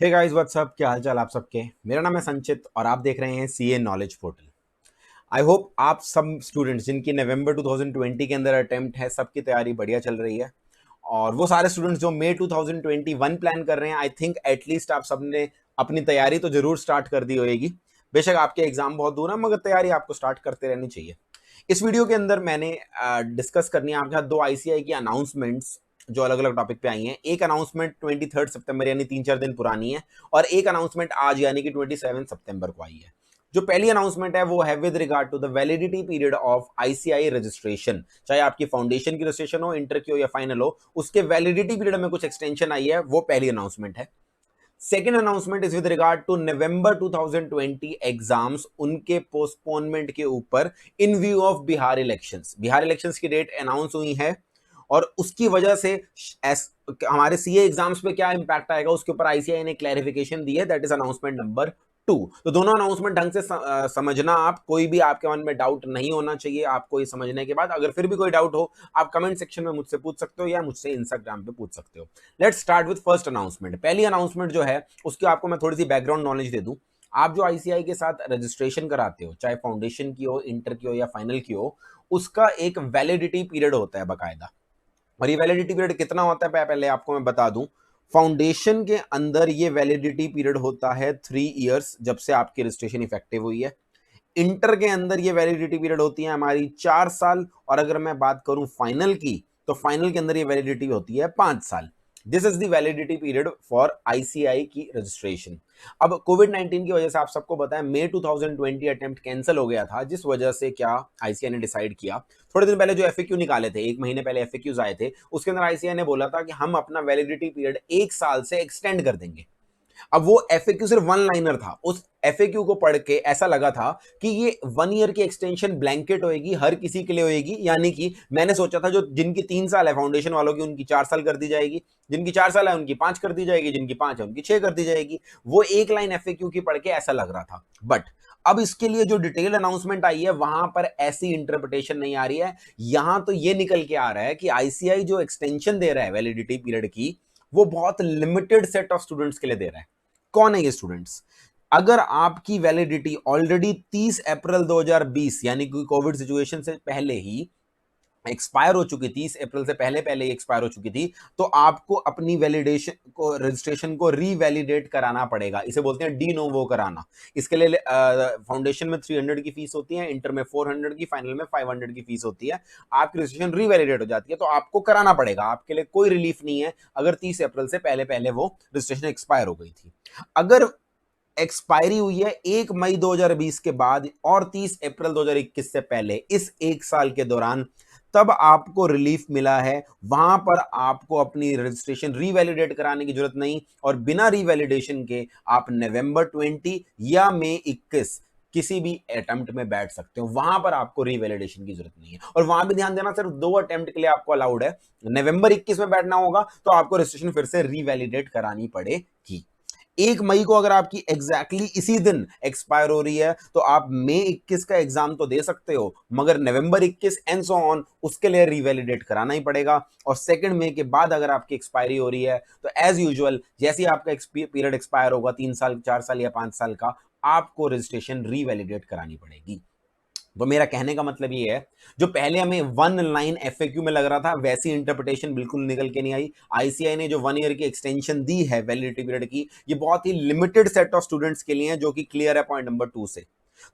Hey guys what's up, क्या हाल चाल आप सबके। मेरा नाम है संचित और आप देख रहे हैं CA knowledge portal. I hope आप सब स्टूडेंट्स जिनकी नवंबर 2020 के अंदर अटेम्प्ट है, सबकी तैयारी बढ़िया चल रही है। और वो सारे स्टूडेंट्स जो मई 2021 प्लान कर रहे हैं, आई थिंक एटलीस्ट आप सबने अपनी तैयारी तो जरूर स्टार्ट कर दी होगी। बेशक आपके एग्जाम बहुत दूर है, मगर तैयारी आपको स्टार्ट करते रहनी चाहिए। इस वीडियो के अंदर मैंने डिस्कस करनी है आपके साथ दो आईसीआई की अनाउंसमेंट्स जो अलग अलग टॉपिक पे आई हैं। एक अनाउंसमेंट 23 सितंबर यानी 3-4 दिन पुरानी है, और एक अनाउंसमेंट आज यानी कि 27 सितंबर को आई है। जो पहली अनाउंसमेंट है वो है with regard to the validity period of ICI registration. चाहे आपकी फाउंडेशन की रजिस्ट्रेशन हो, इंटर की हो या फाइनल हो, उसके वैलिडिटी पीरियड में कुछ एक्सटेंशन आई है, वो पहली अनाउंसमेंट है। Second announcement is with regard to November 2020 exams, उनके पोस्टपोनमेंट के ऊपर in view of Bihar elections. Bihar elections की डेट अनाउंस हुई है और उसकी वजह से हमारे सीए एग्जाम्स पे क्या इंपैक्ट आएगा उसके ऊपर आईसीआई ने क्लैरिफिकेशन दी है। That is announcement number 2। तो दोनों अनाउंसमेंट ढंग से समझना। आप कोई भी आपके मन में डाउट नहीं होना चाहिए। आपको ये समझने के बाद अगर फिर भी कोई डाउट हो, आप कमेंट सेक्शन में मुझसे पूछ सकते हो या मुझसे इंस्टाग्राम पे पूछ सकते हो। Let's start with first announcement. पहली अनाउंसमेंट जो है उसकी आपको मैं थोड़ी सी बैकग्राउंड नॉलेज दे दूं। आप जो आईसीआई के साथ रजिस्ट्रेशन कराते हो, चाहे फाउंडेशन की हो, इंटर की हो या फाइनल की हो, उसका एक वैलिडिटी पीरियड होता है बाकायदा। और ये वैलिडिटी पीरियड कितना होता है पहले आपको मैं बता दूं। फाउंडेशन के अंदर ये वैलिडिटी पीरियड होता है 3 इयर्स, जब से आपकी रजिस्ट्रेशन इफेक्टिव हुई है। इंटर के अंदर ये वैलिडिटी पीरियड होती है हमारी 4 साल। और अगर मैं बात करूं फाइनल की, तो फाइनल के अंदर ये वैलिडिटी होती है 5 साल। This is the validity period for ICI की रजिस्ट्रेशन। अब कोविड 19 की वजह से आप सबको पता है मई 2020 अटेम्प्ट कैंसिल हो गया था, जिस वजह से क्या आईसीआई ने डिसाइड किया, थोड़े दिन पहले जो एफएक्यू निकाले थे, 1 महीने पहले एफएक्यूज आए थे, उसके अंदर आईसीआई ने बोला था कि हम अपना वैलिडिटी पीरियड 1 साल से एक्सटेंड कर देंगे। अब वो एफएक्यू सिर्फ वन लाइनर था। उस एफएक्यू को पढ़ के ऐसा लगा था कि ये 1 ईयर की एक्सटेंशन ब्लैंकेट होएगी, हर किसी के लिए होएगी। यानी कि मैंने सोचा था जो जिनकी 3 साल है फाउंडेशन वालों की, उनकी 4 साल कर दी जाएगी, जिनकी 4 साल है उनकी 5 कर दी जाएगी, जिनकी 5 है उनकी 6 कर दी जाएगी। वो एक लाइन एफएक्यू की पढ़ के ऐसा लग रहा था। बट अब इसके लिए जो डिटेल अनाउंसमेंट आई है वहां पर ऐसी इंटरप्रिटेशन नहीं आ रही है। यहां तो ये निकल के आ रहा है कि आईसीआई जो एक्सटेंशन दे रहा है वैलिडिटी पीरियड की, वो बहुत लिमिटेड सेट ऑफ स्टूडेंट्स के लिए दे रहा है। कौन है ये स्टूडेंट्स? अगर आपकी वैलिडिटी ऑलरेडी 30 अप्रैल 2020 यानी कि कोविड सिचुएशन से पहले ही एक्सपायर हो चुकी थी, 30 अप्रैल से पहले पहले ही एक्सपायर हो चुकी थी, तो आपको अपनी वैलिडेशन को, रजिस्ट्रेशन को रीवैलिडेट कराना पड़ेगा। इसे बोलते हैं डी नोवो कराना। इसके लिए फाउंडेशन में 300 की फीस होती है, इंटर में 400 की, फाइनल में 500 की फीस होती है। आपकी रजिस्ट्रेशन रीवैलिडेट हो जाती है, तो आपको कराना पड़ेगा। आपके लिए कोई रिलीफ नहीं है अगर 30 अप्रैल से पहले पहले वो रजिस्ट्रेशन एक्सपायर हो गई थी। अगर एक्सपायरी हुई है 1 मई 2020 के बाद और 30 अप्रैल 2021 से पहले, इस 1 साल के दौरान, तब आपको रिलीफ मिला है। वहां पर आपको अपनी रजिस्ट्रेशन रीवैलिडेट कराने की जरूरत नहीं, और बिना रीवैलिडेशन के आप नवंबर 20 या मई 21 किसी भी अटेम्प्ट में बैठ सकते हो। वहां पर आपको रीवैलिडेशन की जरूरत नहीं है। और वहां भी ध्यान देना, सिर्फ 2 अटेम्प्ट के लिए आपको अलाउड है। नवंबर 21 में बैठना होगा तो आपको रजिस्ट्रेशन फिर से रीवैलिडेट करानी पड़ेगी। 1 मई को अगर आपकी एग्जैक्टली इसी दिन एक्सपायर हो रही है, तो आप मई 21 का एग्जाम तो दे सकते हो, मगर नवंबर 21 एंड सो ऑन उसके लिए रीवैलिडेट कराना ही पड़ेगा। और 2 मई के बाद अगर आपकी एक्सपायरी हो रही है, तो एज यूजुअल जैसे ही आपका पीरियड एक्सपायर होगा, 3 साल, 4 साल या 5 साल का, आपको रजिस्ट्रेशन रीवैलिडेट करानी पड़ेगी। तो मेरा कहने का मतलब ये है, जो पहले हमें वन लाइन एफएक्यू में लग रहा था, वैसी इंटरप्रिटेशन बिल्कुल निकल के नहीं आई। आईसीआई ने जो 1 ईयर की एक्सटेंशन दी है वैलिडिटी पीरियड की, ये बहुत ही लिमिटेड सेट ऑफ स्टूडेंट्स के लिए है, जो कि क्लियर है पॉइंट नंबर 2 से।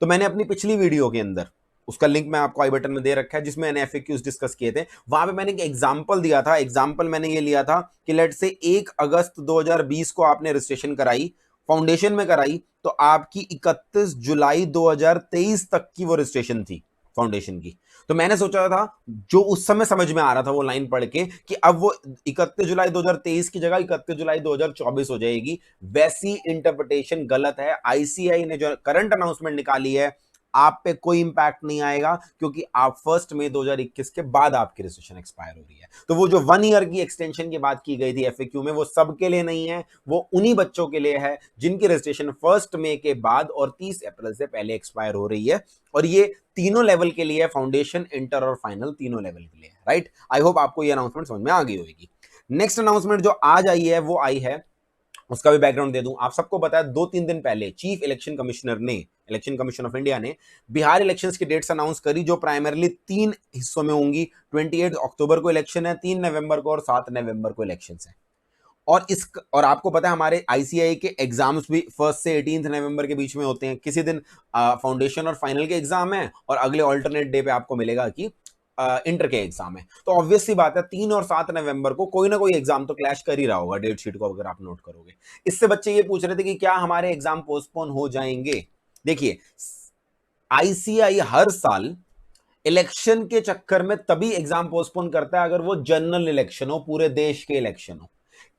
तो मैंने अपनी पिछली वीडियो के अंदर, उसका लिंक मैं आपको आई बटन में दे रखा है, जिसमें मैंने एफएक्यूज डिस्कस किए थे, वहां पे मैंने एक एग्जांपल दिया था। एग्जांपल मैंने ये लिया था कि लेट से 1 अगस्त 2020 को आपने रजिस्ट्रेशन कराई, फाउंडेशन में कराई, तो आपकी 31 जुलाई 2023 तक की वो रजिस्ट्रेशन थी फाउंडेशन की। तो मैंने सोचा था, जो उस समय समझ में आ रहा था वो लाइन पढ़ के, कि अब वो 31 जुलाई 2023 की जगह 31 जुलाई 2024 हो जाएगी। वैसी इंटरप्रिटेशन गलत है। आईसीआई ने जो करंट अनाउंसमेंट निकाली है, आप पे कोई इंपैक्ट नहीं आएगा, क्योंकि आप 1 मई 2021 के बाद आपकी रजिस्ट्रेशन एक्सपायर हो रही है। तो वो जो 1 ईयर की एक्सटेंशन की बात की गई थी एफएक्यू में, वो सबके लिए नहीं है, वो उन्हीं बच्चों के लिए है जिनकी रजिस्ट्रेशन 1 मई के बाद और 30 अप्रैल से पहले एक्सपायर हो रही है। और ये तीनों लेवल के लिए, फाउंडेशन, इंटर और फाइनल, तीनों लेवल के लिए, राइट। आई होप आपको ये अनाउंसमेंट समझ में आ गई होगी। नेक्स्ट अनाउंसमेंट जो आज आई है वो आई है उसका भी बैकग्राउंड दे दूं। आप सबको पता है 2-3 दिन पहले चीफ इलेक्शन कमिश्नर ने, इलेक्शन कमीशन ऑफ इंडिया ने बिहार इलेक्शंस की डेट्स अनाउंस करी, जो प्राइमरली 3 हिस्सों में होंगी। 28 अक्टूबर को इलेक्शन है, 3 नवंबर को और 7 नवंबर को इलेक्शन है। और आपको पता है हमारे आईसीआई के एग्जाम्स भी 1 से 18 नवंबर के बीच में होते हैं। किसी दिन फाउंडेशन और फाइनल के एग्जाम है और अगले ऑल्टरनेट डे पे आपको मिलेगा कि इंटर के एग्जाम है। तो ऑब्वियस सी बात है 3 और 7 नवंबर को कोई ना कोई एग्जाम तो क्लैश कर ही रहा होगा डेट शीट को, अगर आप नोट करोगे। इससे बच्चे ये पूछ रहे थे कि क्या हमारे एग्जाम पोस्टपोन हो जाएंगे। देखिए, आईसीआई हर साल इलेक्शन के चक्कर में तभी एग्जाम पोस्टपोन करता है अगर वो जनरल इलेक्शन हो, पूरे देश के इलेक्शन हो।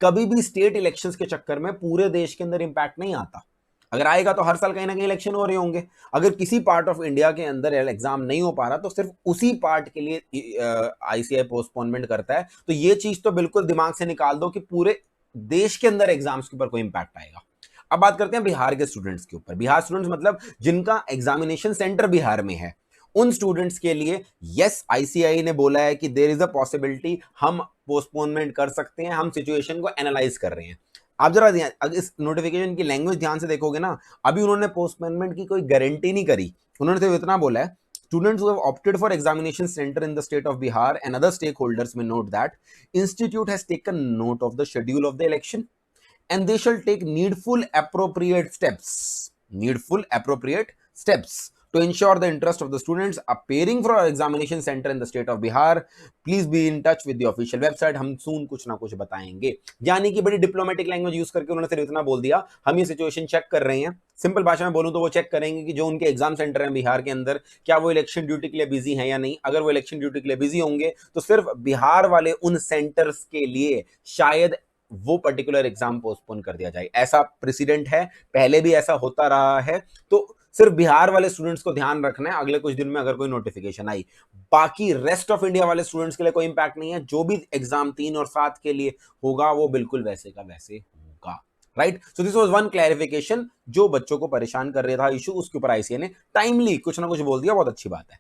कभी भी स्टेट इलेक्शंस के चक्कर में पूरे देश के अंदर इंपैक्ट नहीं आता। अगर आएगा तो हर साल कहीं ना कहीं इलेक्शन हो रहे होंगे। अगर किसी पार्ट ऑफ इंडिया के अंदर एग्जाम नहीं हो पा रहा तो सिर्फ उसी पार्ट के लिए आईसीआई पोस्टपोनमेंट करता है। तो ये चीज तो बिल्कुल दिमाग से निकाल दो कि पूरे देश के अंदर एग्जाम्स के ऊपर कोई इंपैक्ट आएगा। अब बात करते हैं बिहार के स्टूडेंट्स के ऊपर। बिहार स्टूडेंट्स मतलब जिनका एग्जामिनेशन सेंटर बिहार में है, उन स्टूडेंट्स के लिए यस, आईसीआई ने बोला है कि देयर इज अ पॉसिबिलिटी हम पोस्टपोनमेंट कर सकते हैं, हम सिचुएशन को एनालाइज कर रहे हैं। आप जरा अगर इस नोटिफिकेशन की लैंग्वेज ध्यान से देखोगे ना, अभी उन्होंने पोस्टपोनमेंट की कोई गारंटी नहीं करी। उन्होंने तो इतना बोला है, students who have opted for examination center in the state of Bihar and other stakeholders may note that institute has taken note of the schedule of the election and they shall take needful appropriate steps to ensure the interest of the students appearing for our examination center in the state of Bihar. Please be in touch with the official website. हम soon कुछ ना कुछ बताएंगे। यानी कि बड़ी diplomatic language use करके उन्होंने सिर्फ इतना बोल दिया, हम ये सिचुएशन चेक कर रहे हैं। सिंपल भाषा में बोलूं तो वो चेक करेंगे कि जो उनके एग्जाम सेंटर हैं बिहार के अंदर, क्या वो इलेक्शन ड्यूटी के लिए बिजी हैं या नहीं। अगर वो इलेक्शन ड्यूटी के लिए बिजी होंगे तो सिर्फ बिहार वाले उन सेंटर्स के लिए शायद वो पर्टिकुलर एग्जाम पोस्टपोन कर दिया जाए। ऐसा प्रेसिडेंट है, पहले भी ऐसा होता रहा है। तो सिर्फ बिहार वाले स्टूडेंट्स को ध्यान रखना है अगले कुछ दिन में अगर कोई नोटिफिकेशन आई। बाकी रेस्ट ऑफ इंडिया वाले स्टूडेंट्स के लिए कोई इंपैक्ट नहीं है। जो भी एग्जाम 3 और 7 के लिए होगा वो बिल्कुल वैसे का वैसे होगा। Right, so this was one clarification जो बच्चों को परेशान कर रहा था इशू, उसके ऊपर आईसीए ने टाइमली कुछ ना कुछ बोल दिया। बहुत अच्छी बात है।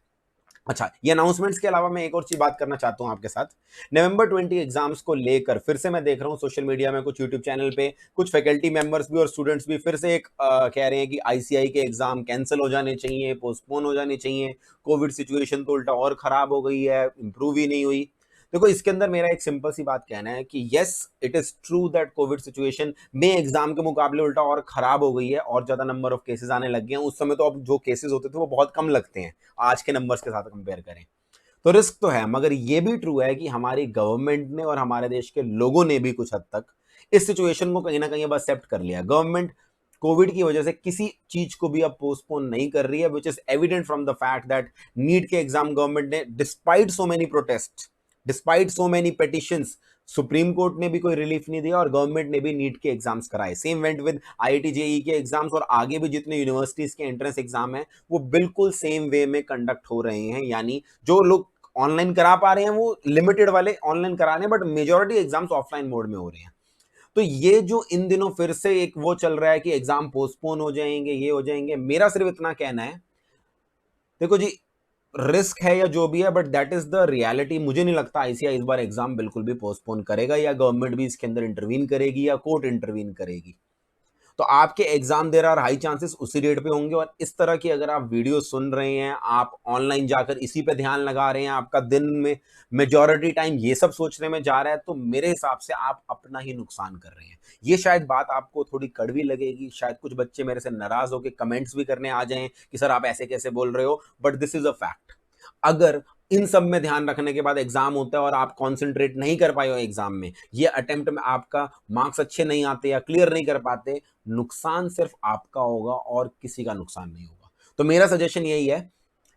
अच्छा, ये अनाउंसमेंट्स के अलावा मैं एक और चीज बात करना चाहता हूं आपके साथ। नवंबर 20 एग्जाम्स को लेकर फिर से मैं देख रहा हूं सोशल मीडिया में, कुछ यूट्यूब चैनल पे कुछ फैकल्टी मेंबर्स भी और स्टूडेंट्स भी फिर से एक कह रहे हैं कि आईसीआई के एग्जाम कैंसिल हो जाने चाहिए, पोस्टपोन हो जाने चाहिए। कोविड सिचुएशन तो उल्टा और खराब हो गई है, इंप्रूव ही नहीं हुई। देखो, इसके अंदर मेरा एक सिंपल सी बात कहना है कि yes, it is true that Covid situation में एग्जाम के मुकाबले उल्टा और खराब हो गई है और ज्यादा नंबर ऑफ केसेस आने लग गए हैं। उस समय तो अब जो केसेस होते थे वो बहुत कम लगते हैं आज के नंबर्स के साथ कंपेयर करें तो रिस्क तो है। मगर ये भी ट्रू है कि हमारी गवर्नमेंट ने और हमारे देश के लोगों ने भी कुछ हद तक इस सिचुएशन को कहीं ना कहीं अब एक्सेप्ट कर लिया। गवर्नमेंट कोविड की वजह से किसी चीज को भी अब पोस्टपोन नहीं कर रही है, which is evident from the fact that NEET के एग्जाम गवर्नमेंट ने despite so many protest, despite so many petitions, supreme court ने भी कोई रिलीफ नहीं दिया और गवर्नमेंट ने भी नीट के एग्जाम्स कराए। Same went with IIT JEE के एग्जाम्स और आगे भी जितने यूनिवर्सिटीज के एंट्रेंस एग्जाम है वो बिल्कुल सेम वे में कंडक्ट हो रहे हैं। यानी जो लोग ऑनलाइन करा पा रहे हैं वो लिमिटेड वाले ऑनलाइन करा रहे हैं, but majority exams offline mode में हो रहे हैं। तो ये जो इन दिनों फिर से एक वो चल रहा है कि एग्जाम पोस्टपोन हो जाएंगे, ये हो जाएंगे, मेरा सिर्फ इतना कहना है, देखो जी, रिस्क है या जो भी है, but that is the reality. मुझे नहीं लगता आईसीआई इस बार एग्जाम बिल्कुल भी पोस्टपोन करेगा या गवर्नमेंट भी इसके अंदर इंटरवीन करेगी या कोर्ट इंटरवीन करेगी। तो आपके exam there are high chances उसी डेट पे होंगे। और इस तरह की अगर आप वीडियो सुन रहे हैं, आप ऑनलाइन जाकर इसी पे ध्यान लगा रहे हैं, आपका दिन में मेजॉरिटी टाइम ये सब सोचने में जा रहा है, तो मेरे हिसाब से आप अपना ही नुकसान कर रहे हैं। ये शायद बात आपको थोड़ी कड़वी लगेगी, शायद कुछ बच्चे मेरे से नाराज होकर कमेंट्स भी करने आ जाएं कि सर आप ऐसे कैसे बोल रहे हो, but this is a fact. अगर इन सब में ध्यान रखने के बाद एग्जाम होता है और आप कंसंट्रेट नहीं कर पाए हो एग्जाम में, ये अटेम्प्ट में आपका मार्क्स अच्छे नहीं आते या क्लियर नहीं कर पाते, नुकसान सिर्फ आपका होगा और किसी का नुकसान नहीं होगा। तो मेरा सजेशन यही है,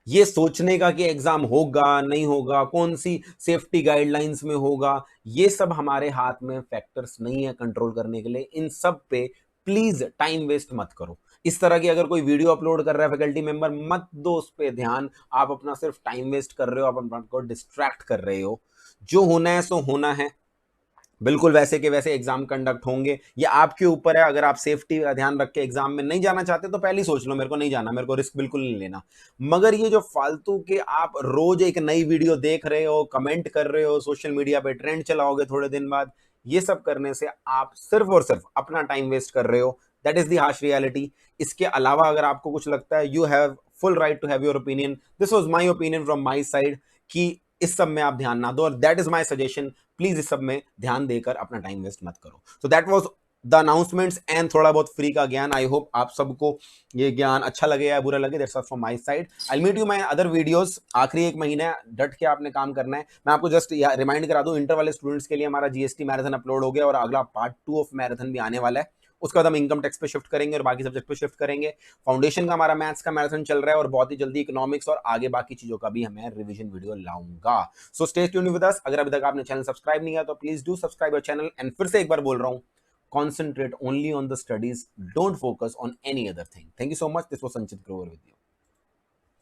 ये सोचने का कि एग्जाम होगा नहीं होगा, कौन सी सेफ्टी गाइडलाइंस में होगा, ये सब हमारे हाथ में फैक्टर्स नहीं है कंट्रोल करने के लिए। इन सब पे प्लीज टाइम वेस्ट मत करो। इस तरह की अगर कोई वीडियो अपलोड कर रहा है फैकल्टी मेंबर, मत दो उस पे ध्यान। आप अपना सिर्फ टाइम वेस्ट कर रहे हो, आप अपना को डिस्ट्रैक्ट कर रहे हो। जो होना है सो होना है, बिल्कुल वैसे के वैसे एग्जाम कंडक्ट होंगे। ये आपके ऊपर है, अगर आप सेफ्टी का ध्यान रख के एग्जाम में नहीं जाना चाहते तो पहले ही सोच लो मेरे को नहीं जाना, मेरे को रिस्क बिल्कुल नहीं लेना। मगर ये जो फालतू के आप रोज एक नई वीडियो देख रहे हो, कमेंट कर रहे हो, सोशल मीडिया पे ट्रेंड चलाओगे थोड़े दिन बाद, ये सब करने से आप सिर्फ और सिर्फ अपना टाइम वेस्ट कर रहे हो। That is the harsh reality. इसके अलावा अगर आपको कुछ लगता है, you have full right to have your opinion. This was my opinion from my side कि इस सब में आप ध्यान ना दो, और that is my suggestion. Please इस सब में ध्यान देकर अपना टाइम वेस्ट मत करो। So that was the announcements and थोड़ा बहुत फ्री का ज्ञान। आई होप आप सबको ये ज्ञान अच्छा लगे या बुरा लगे, that's all from my side. I meet you my other videos. आखिरी एक महीना डट के आपने काम करना है। मैं आपको जस्ट रिमाइंड करा दूं, इंटर वाले स्टूडेंट्स के लिए हमारा जीएसटी मैराथन अपलोड हो गया और अगला पार्ट 2 ऑफ मैराथन भी आने वाला है। उसके बाद हम इनकम टैक्स पे शिफ्ट करेंगे और बाकी सब्जेक्ट पे शिफ्ट करेंगे। फाउंडेशन का हमारा मैथ्स का मैराथन चल रहा है और बहुत ही जल्दी इकोनॉमिक्स और आगे बाकी चीजों का भी मैं रिवीजन वीडियो लाऊंगा। So stay tuned with us. अगर अभी तक आपने चैनल सब्सक्राइब नहीं किया तो please do subscribe your channel. And फिर से एक बार बोल रहा हूं, concentrate only on the studies, don't focus on any other thing. Thank you so much. This was Sanchit Grover with you.